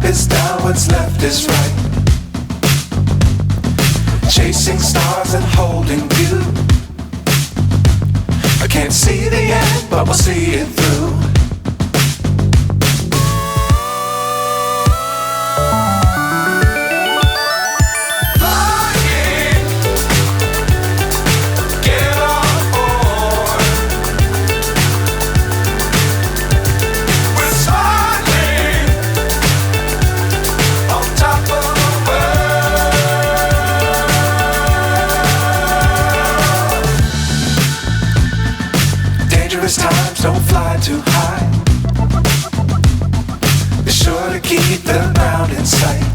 is down, what's left is right. Chasing stars and holding you. I can't see the end, but we'll see it through. Times don't fly too high. Be sure to keep the ground in sight.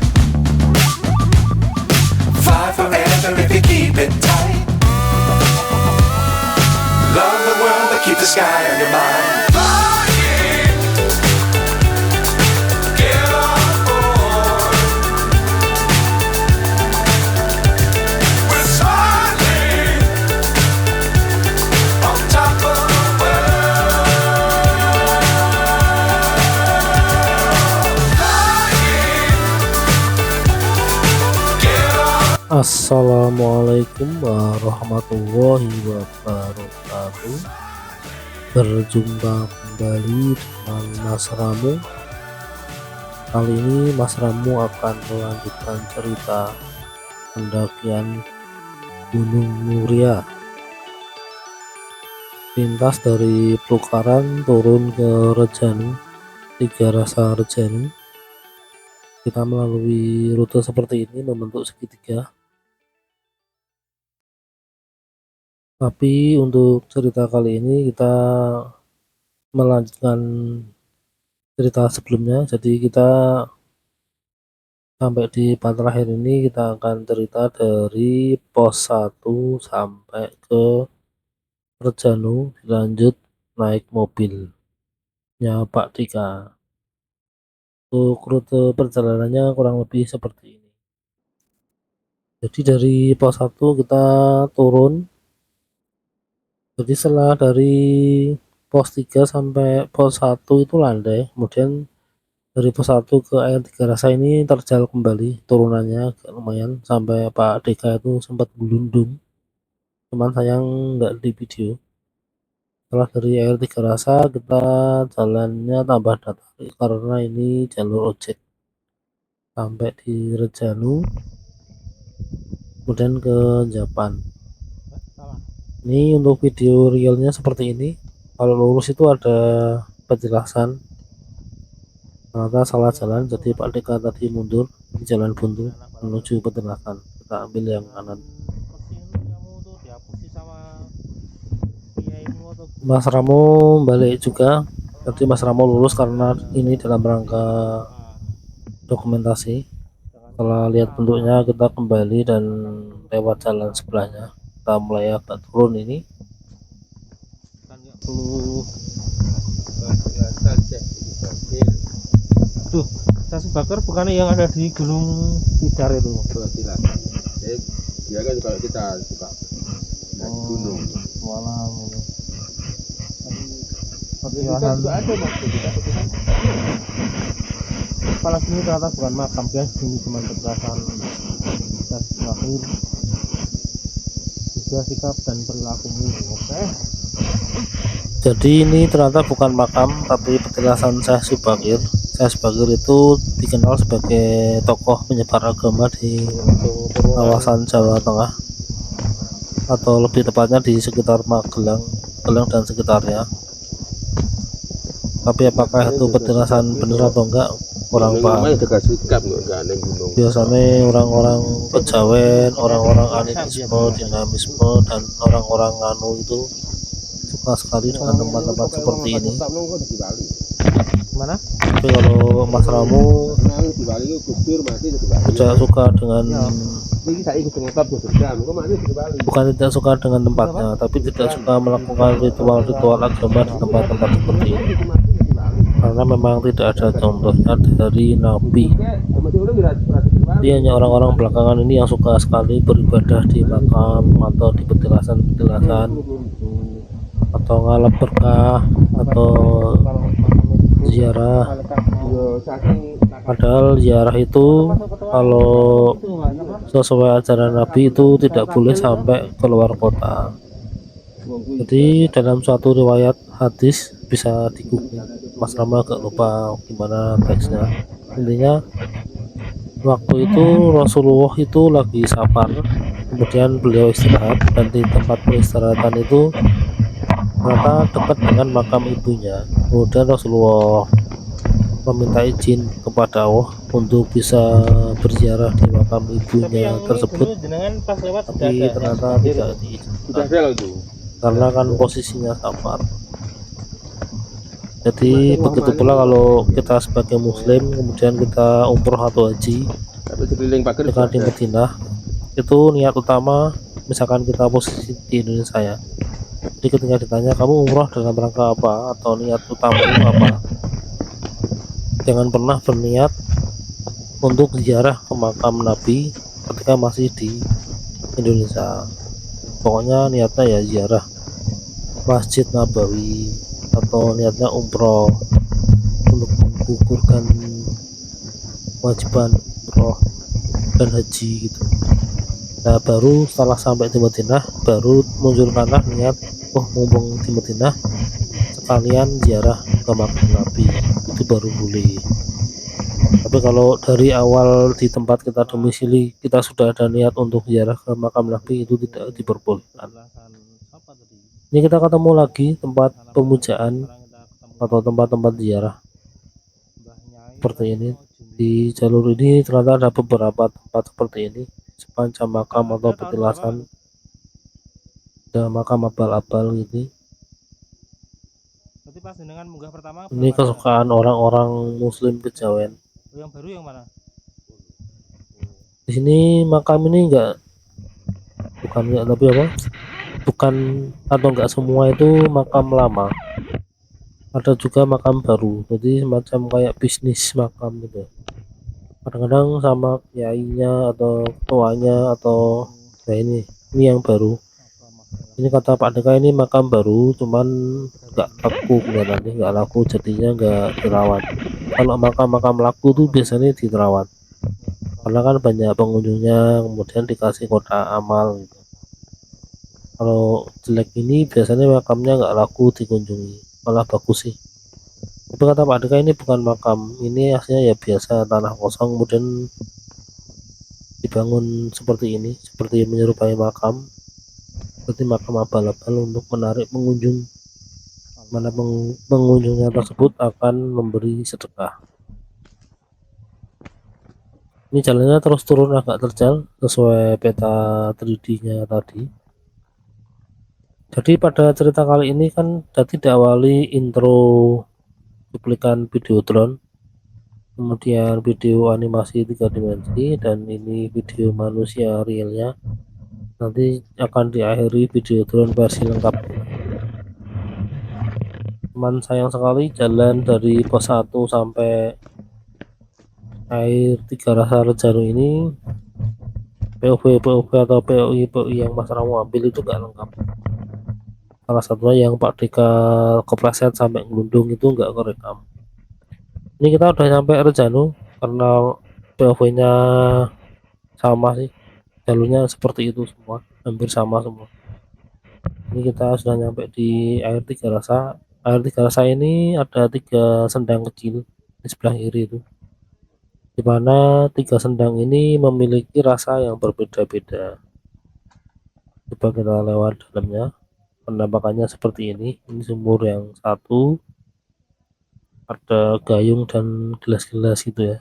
Fly forever if you keep it tight. Love the world but keep the sky on your mind. Assalamualaikum warahmatullahi wabarakatuh. Berjumpa kembali dengan Mas Ramu. Kali ini Mas Ramu akan melanjutkan cerita pendakian Gunung Muria. Lintas dari Plukaran turun ke Rejanu, Tiga Rasa Rejanu. Kita melalui rute seperti ini membentuk segitiga. Tapi untuk cerita kali ini kita melanjutkan cerita sebelumnya. Jadi kita sampai di part terakhir ini kita akan cerita dari pos 1 sampai ke Rejanu, dilanjut naik mobilnya Pak Dika. Untuk rute perjalanannya kurang lebih seperti ini. Jadi dari pos 1 kita turun. Jadi setelah dari pos 3 sampai pos 1 itu landai, kemudian dari pos 1 ke air Tiga Rasa ini terjal kembali, turunannya agak lumayan sampai Pak Deka itu sempat gelundung, cuman sayang nggak di video. Setelah dari air Tiga Rasa kita jalannya tambah datar karena ini jalur ojek. Sampai di Rejanu, kemudian ke Japan. Ini untuk video realnya seperti ini. Kalau lurus itu ada penjelasan, ternyata salah jalan, jadi Pak Deka tadi mundur di jalan buntu menuju penjelasan. Kita ambil yang kanan. Mas Ramo balik juga. Tadi Mas Ramo lurus karena ini dalam rangka dokumentasi. Setelah lihat bentuknya kita kembali dan lewat jalan sebelahnya. Kita mulai agak turun ini. Tuh, stasiun bakar bukannya yang ada di Gunung Tidar itu? Tidak. Dia kan kalau kita suka naik gunung. Walah. Kan juga ada maksud kita. Kepala sini ternyata bukan makam, guys. Ini cuma kekerasan terakhir. Juga sikap dan perilakumu. Oke. Jadi ini ternyata bukan makam tapi petilasan Syekh Subakir. Syekh Subakir itu dikenal sebagai tokoh penyebar agama di kawasan Jawa Tengah, atau lebih tepatnya di sekitar Magelang dan sekitarnya. Tapi apakah itu petilasan benar atau enggak kurang paham. Biasanya orang-orang kejawen, orang-orang animisme, dinamisme, dan orang-orang anu itu suka sekali dengan tempat-tempat seperti ini. Mana? Tapi kalau Mas Ramu tidak suka dengan, bukan tidak suka dengan tempatnya, tapi tidak suka melakukan ritual-ritual agama di tempat-tempat seperti ini, karena memang tidak ada contohnya dari Nabi. Jadi hanya orang-orang belakangan ini yang suka sekali beribadah di makam atau di petilasan-petilasan, atau ngalap berkah, atau ziarah. Yo saking Padahal ziarah itu kalau sesuai ajaran Nabi itu tidak boleh sampai keluar kota. Jadi dalam suatu riwayat hadis bisa di Google, Mas Rama agak lupa gimana teksnya. Intinya waktu itu Rasulullah itu lagi safar, kemudian beliau istirahat dan di tempat peristirahatan itu ternyata dekat dengan makam ibunya. Kemudian Rasulullah meminta izin kepada Allah untuk bisa berziarah di makam Tapi ibunya yang ini tersebut, dulu jenengan pas lewat sudah tapi ada yang ternyata hadir tidak itu. sudah diizinkan ada loh tuh. karena kan posisinya safar. Jadi begitu pula kalau kita sebagai muslim kemudian kita umroh atau haji Tapi sekeliling pagar dengan sudah di ada. Madinah, itu niat utama misalkan kita posisi di Indonesia ya. Jadi ketika ditanya kamu umroh dalam rangka apa atau niat utamamu apa, jangan pernah berniat untuk ziarah ke makam Nabi ketika masih di Indonesia. Pokoknya niatnya ya ziarah Masjid Nabawi atau niatnya umroh untuk menggugurkan kewajiban umroh dan haji gitu. Nah baru setelah sampai di Madinah baru munculkanlah niat, oh mumpung di Madinah sekalian ziarah ke makam Nabi, itu baru boleh. Tapi kalau dari awal di tempat kita domisili kita sudah ada niat untuk ziarah ke makam Nabi, itu tidak diperbolehkan. Ini kita ketemu lagi tempat pemujaan atau tempat-tempat ziarah seperti ini. Di jalur ini ternyata ada beberapa tempat seperti ini sepanjang makam atau petilasan, ada makam abal-abal gitu. Berarti pas jenengan munggah pertama Ini belum ada. kesukaan orang-orang muslim kejawen. Yang baru yang mana? Di sini makam ini bukan enggak tapi apa? Bukan atau enggak semua itu makam lama. Ada juga makam baru. Jadi semacam kayak bisnis makam gitu. Kadang-kadang sama kiainya atau ketuanya atau nah ini yang baru. Ini kata Pak Deka ini makam baru cuman nggak laku kelihatannya, nggak laku jadinya nggak dirawat. Kalau makam-makam laku tuh biasanya dirawat karena kan banyak pengunjungnya, kemudian dikasih kotak amal gitu. Kalau jelek ini biasanya makamnya nggak laku dikunjungi, malah bagus sih. Tapi kata Pak Deka ini bukan makam, ini aslinya ya biasa tanah kosong kemudian dibangun seperti ini, seperti menyerupai makam, seperti makam abal-abal untuk menarik pengunjung, mana pengunjungnya tersebut akan memberi sedekah. Ini jalannya terus turun agak terjal sesuai peta 3D-nya tadi. Jadi pada cerita kali ini kan tadi diawali intro cuplikan video drone, kemudian video animasi 3 dimensi, dan ini video manusia realnya. Nanti akan diakhiri video drone versi lengkapnya. Cuman sayang sekali jalan dari pos 1 sampai air Tiga Rasa Rejanu ini POV atau POI yang Mas Ramo ambil itu gak lengkap. Salah satunya yang Pak Deka kepleset sampai ngelundung itu nggak kerekam. Ini kita udah sampai Rejanu karena POV-nya sama sih, jalurnya seperti itu semua, hampir sama semua. Ini kita sudah nyampe di air Tiga Rasa. Air Tiga Rasa ini ada 3 sendang kecil di sebelah kiri itu, dimana 3 sendang ini memiliki rasa yang berbeda-beda. Coba kita lewat dalamnya, penampakannya seperti ini. Ini sumur yang satu, ada gayung dan gelas-gelas gitu ya.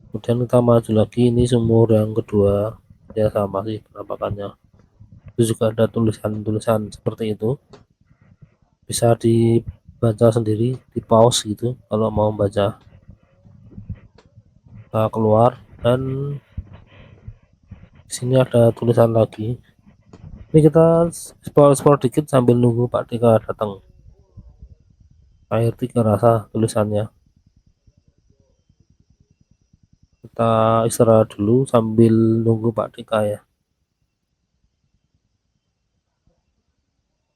Kemudian kita maju lagi, ini sumur yang kedua, ya sama sih penampakannya. Itu juga ada tulisan-tulisan seperti itu, bisa dibaca sendiri, di pause gitu kalau mau baca. Kita keluar dan di sini ada tulisan lagi. Ini kita explore dikit sambil nunggu Pak Deka datang. Air Tiga Rasa tulisannya. Kita istirahat dulu sambil nunggu Pak Deka ya.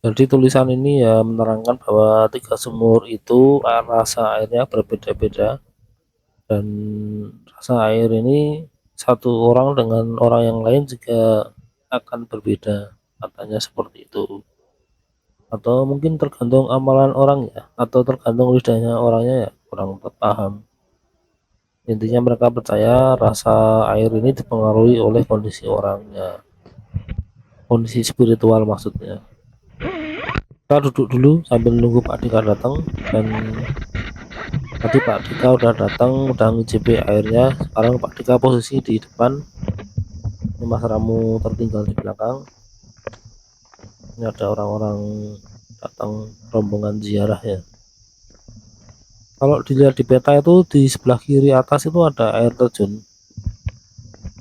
Jadi tulisan ini ya menerangkan bahwa 3 sumur itu rasa airnya berbeda-beda, dan rasa air ini satu orang dengan orang yang lain juga akan berbeda, katanya seperti itu. Atau mungkin tergantung amalan orangnya, atau tergantung lidahnya orangnya, ya kurang paham. Intinya mereka percaya rasa air ini dipengaruhi oleh kondisi orangnya, kondisi spiritual maksudnya. Kita duduk dulu sambil nunggu Pak Dika datang, dan tadi Pak Dika udah datang, udah ngicipi airnya. Sekarang Pak Dika posisi di depan, ini Mas Ramu tertinggal di belakang. Ini ada orang-orang datang, rombongan ziarah ya. Kalau dilihat di peta itu di sebelah kiri atas itu ada air terjun.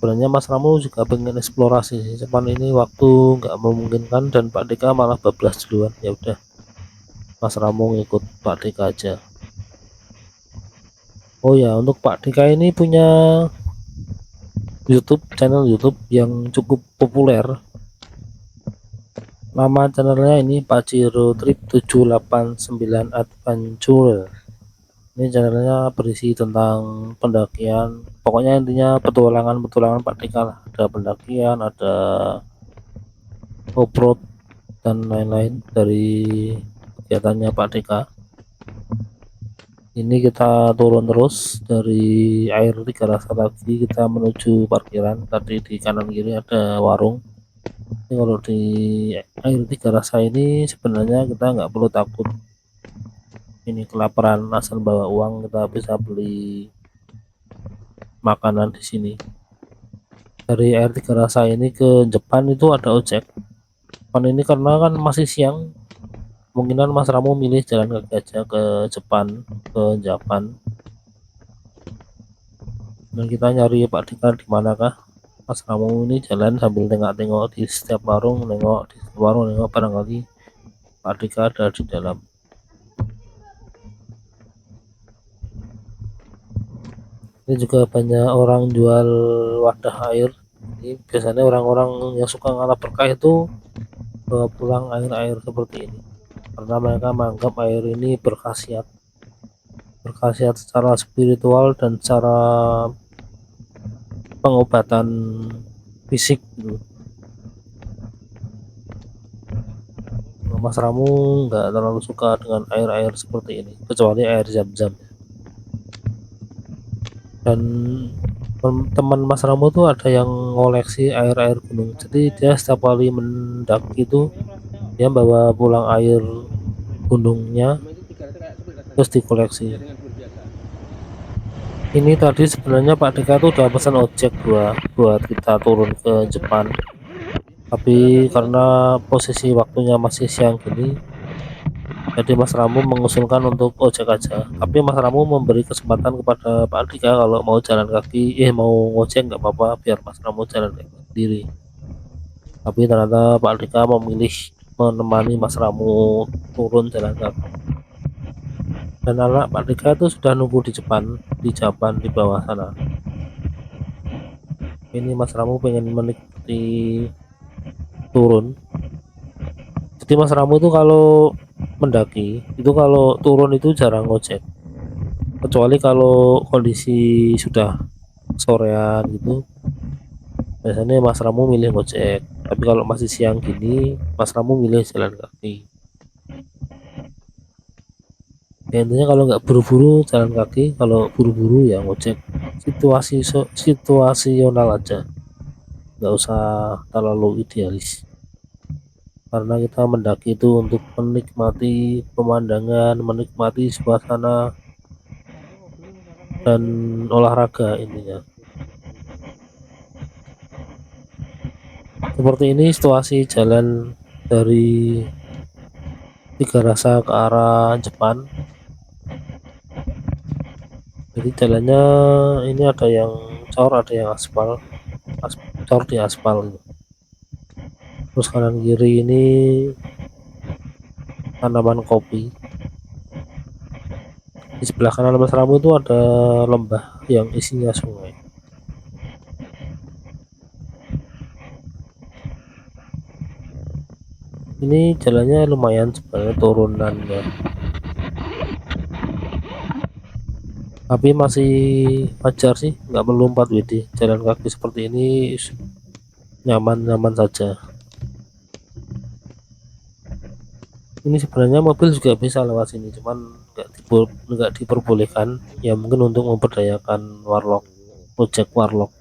Sebenarnya Mas Ramu juga pengen eksplorasi sih, cuman ini waktu nggak memungkinkan dan Pak Dika malah bablas duluan. Ya udah, Mas Ramu ngikut Pak Dika aja. Oh ya, untuk Pak Dika ini punya channel YouTube yang cukup populer. Nama channelnya ini Pajero Trip 789 Adventure. Ini channelnya berisi tentang pendakian, pokoknya intinya petualangan Pak Dika lah. Ada pendakian, ada off-road dan lain-lain dari kegiatannya Pak Dika. Ini kita turun terus dari air Tiga Rasa lagi, kita menuju parkiran. Tadi di kanan kiri ada warung. Ini kalau di air Tiga Rasa ini sebenarnya kita nggak perlu takut ini kelaparan, asal bawa uang kita bisa beli makanan di sini. Dari air Tiga Rasa ini ke Jepang itu ada ojek. Jepang ini karena kan masih siang, kemungkinan Mas Ramu milih jalan kaki aja ke Jepang, dan kita nyari Pak Dika di manakah. Mas Ramu ini jalan sambil tengok-tengok di setiap warung, nengok barangkali Pak Dika ada di dalam. Ini juga banyak orang jual wadah air. Ini biasanya orang-orang yang suka ngalap berkah itu bawa pulang air-air seperti ini, karena mereka menganggap air ini berkhasiat secara spiritual dan secara pengobatan fisik gitu. Mas Ramu nggak terlalu suka dengan air-air seperti ini, kecuali air zam-zam. Dan teman Mas Ramu tuh ada yang ngoleksi air-air gunung, jadi dia setiap kali mendaki itu dia bawa pulang air gunungnya terus dikoleksi. Ini tadi sebenarnya Pak Dika tuh udah pesan ojek buat kita turun ke Jepang, tapi karena posisi waktunya masih siang gini, jadi Mas Ramu mengusulkan untuk ojek aja. Tapi Mas Ramu memberi kesempatan kepada Pak Dika kalau mau jalan kaki, mau ngojek nggak apa-apa, biar Mas Ramu jalan kaki sendiri. Tapi ternyata Pak Dika memilih menemani Mas Ramu turun jalan kaki. Dan anak Pak Dika itu sudah nunggu di Japan di bawah sana. Ini Mas Ramu pengen menikmati turun. Jadi Mas Ramu itu kalau mendaki itu, kalau turun itu jarang ngojek, kecuali kalau kondisi sudah sorean gitu, biasanya Mas Ramu milih ngojek. Tapi kalau masih siang gini, Mas Ramu milih jalan kaki. Ya, intinya kalau nggak buru-buru jalan kaki, kalau buru-buru ya ngojek. Situasional aja, nggak usah terlalu idealis, karena kita mendaki itu untuk menikmati pemandangan, menikmati suasana, dan olahraga intinya. Seperti ini situasi jalan dari Tiga Rasa ke arah Jepang. Jadi jalannya ini ada yang cor, ada yang aspal, cor di aspal gitu. Terus kanan kiri ini tanaman kopi. Di sebelah kanan Mas Ramu itu ada lembah yang isinya sungai. Ini jalannya lumayan sebenarnya turunannya, tapi masih wajar sih, nggak perlu 4 WD. Jalan kaki seperti ini nyaman-nyaman saja. Ini sebenarnya mobil juga bisa lewat sini, cuman nggak diperbolehkan ya, mungkin untuk memperdayakan warlock, project warlock.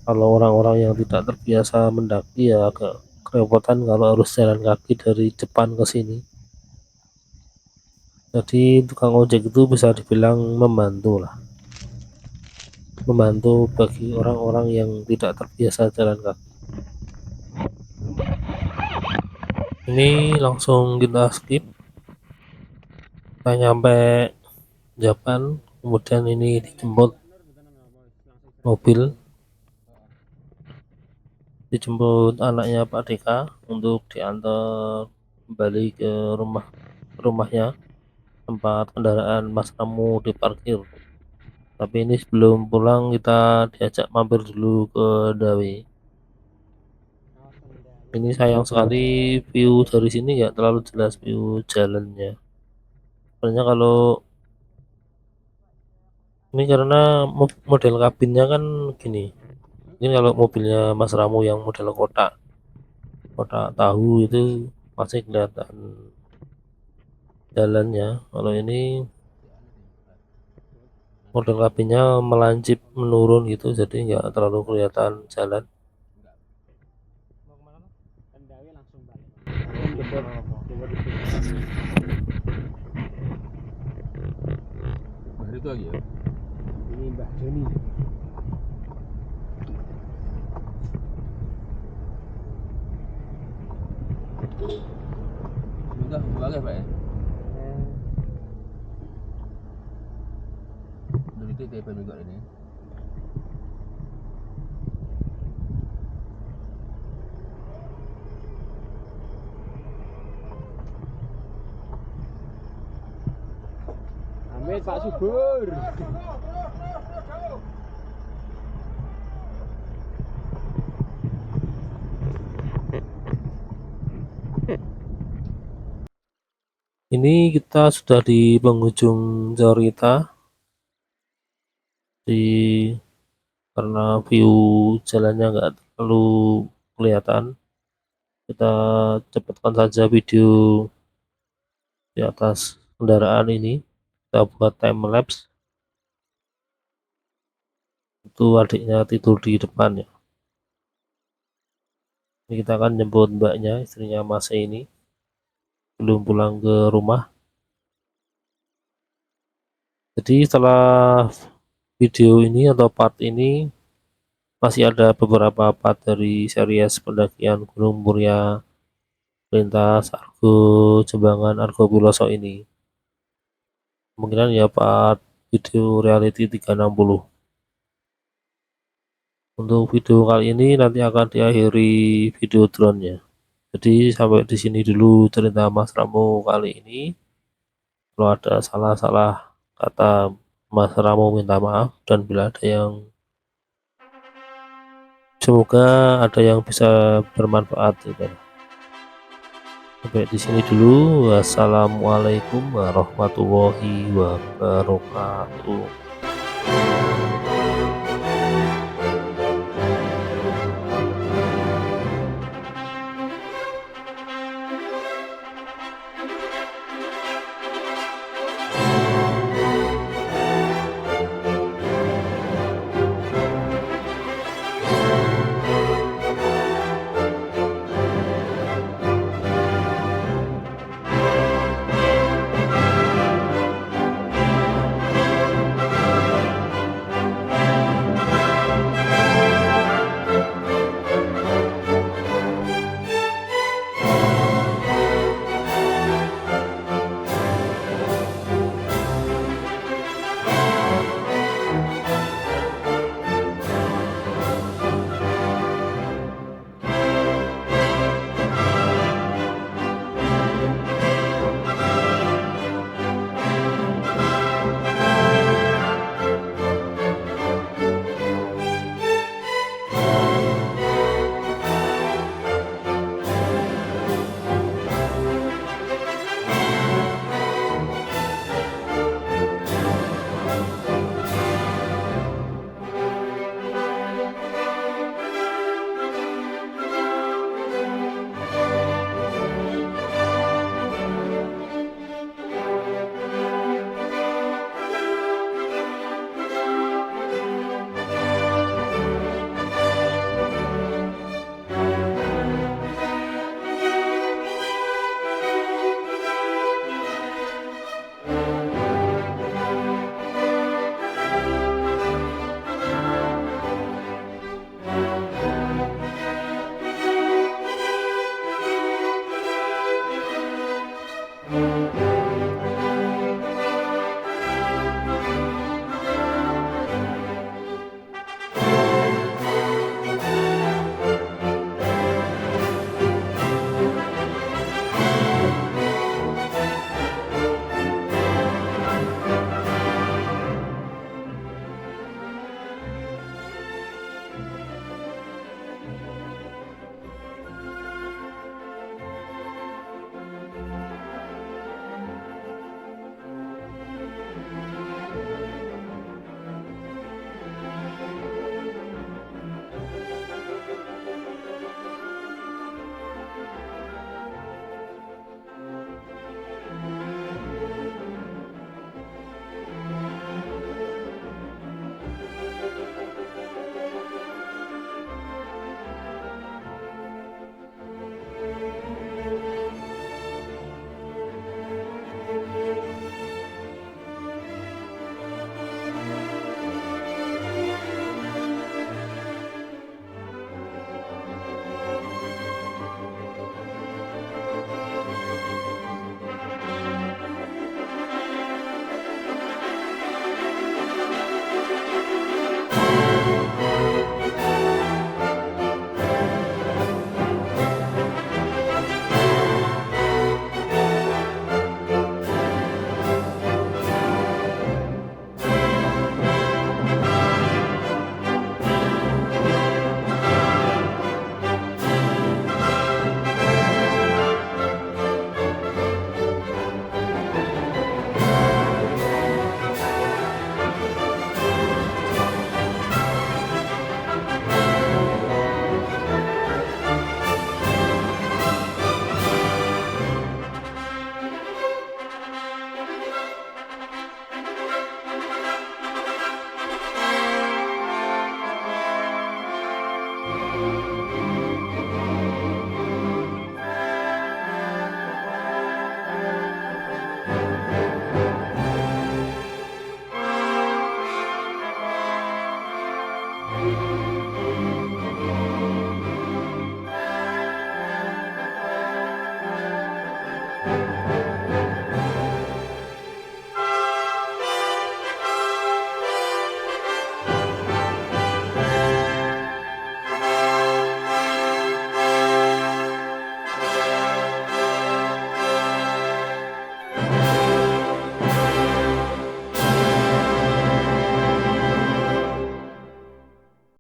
Kalau orang-orang yang tidak terbiasa mendaki ya agak kerepotan kalau harus jalan kaki dari depan ke sini. Jadi tukang ojek itu bisa dibilang membantu lah, membantu bagi orang-orang yang tidak terbiasa jalan kaki. Ini langsung kita skip, kita nyampe Japan, kemudian ini dijemput anaknya Pak Deka untuk diantar kembali ke rumahnya, tempat kendaraan Mas Ramu diparkir. Tapi ini sebelum pulang kita diajak mampir dulu ke Dawe. Ini sayang sekali view dari sini nggak terlalu jelas view jalannya. Sebenarnya kalau ini karena model kabinnya kan gini. Ini kalau mobilnya Mas Ramu yang model kotak tahu itu masih kelihatan jalannya. Kalau ini model kabinnya melancip menurun gitu, jadi nggak terlalu kelihatan jalan. Baru itu lagi ya. Ini Mbak Joni. Udah boleh Pak ya. Dari itu TP juga ini. Amin Pak Subur. Ini kita sudah di penghujung Zorita, karena view jalannya nggak terlalu kelihatan, kita cepatkan saja video di atas kendaraan ini. Kita buat time lapse. Itu adiknya tidur di depan ya. Ini kita akan jemput mbaknya, istrinya Mas ini, belum pulang ke rumah. Jadi setelah video ini atau part ini masih ada beberapa part dari series pendakian Gunung Muria lintas Argo Jembangan Argo Piloso ini. Kemungkinan ya part video reality 360. Untuk video kali ini nanti akan diakhiri video drone-nya. Jadi sampai di sini dulu cerita Mas Ramu kali ini. Kalau ada salah-salah kata, Mas Ramu minta maaf, dan bila ada yang semoga ada yang bisa bermanfaat gitu. Sampai di sini dulu. Wassalamualaikum warahmatullahi wabarakatuh.